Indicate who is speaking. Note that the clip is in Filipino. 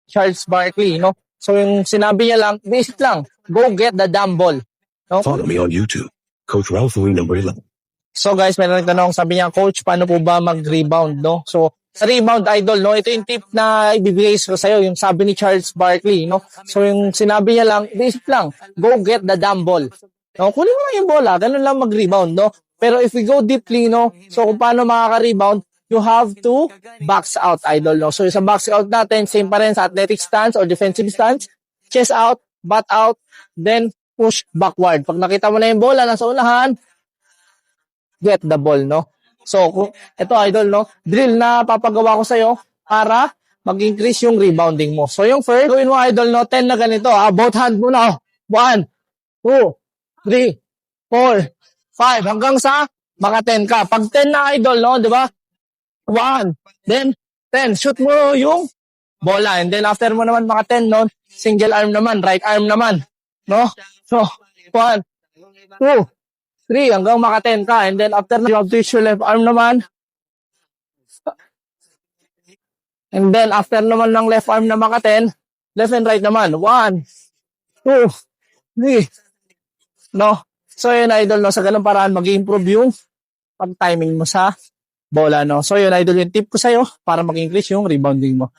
Speaker 1: Charles Barkley, no? So yung sinabi niya lang, basic lang, go get the damn ball. No?
Speaker 2: Follow me on YouTube, Coach Ralph Louie number 11.
Speaker 1: So guys, meron nagtanong, sabi niya, Coach, paano po ba mag-rebound, no? So, sa rebound, idol, no? Ito yung tip na ibibigay ko sa'yo, yung sabi ni Charles Barkley, no? So, yung sinabi niya lang, basic lang, go get the damn ball. No? Kunin mo lang yung bola, ganun lang mag-rebound, no? Pero if we go deeply, no? So, kung paano makaka-rebound, you have to box out, idol, no? So, sa box out natin, same pa rin sa athletic stance or defensive stance, chest out, butt out, then push backward. Pag nakita mo na yung bola, nasa unahan, get the ball, no? So, ito, idol, no? Drill na papagawa ko sa'yo para mag-increase yung rebounding mo. So, yung first, gawin mo, idol, no? 10 na ganito, both hand mo na, 1, 2, 3, 4, 5, hanggang sa maka 10 ka. Pag 10 na, idol, no? Di ba? 1, then 10. Shoot mo yung bola. And then, after mo naman maka 10, no? Single arm naman, right arm naman, no? So, 1, 2, 3 hanggang maka 10 ka. And then after na, you have to use your left arm naman. And then after naman ng left arm na maka 10, left and right naman. 1, 2, 3. No? So yun, idol, no? Sa ganung paraan, mag-improve yung pag-timing mo sa bola, no? So yun, idol, yung tip ko sa'yo para mag-increase yung rebounding mo.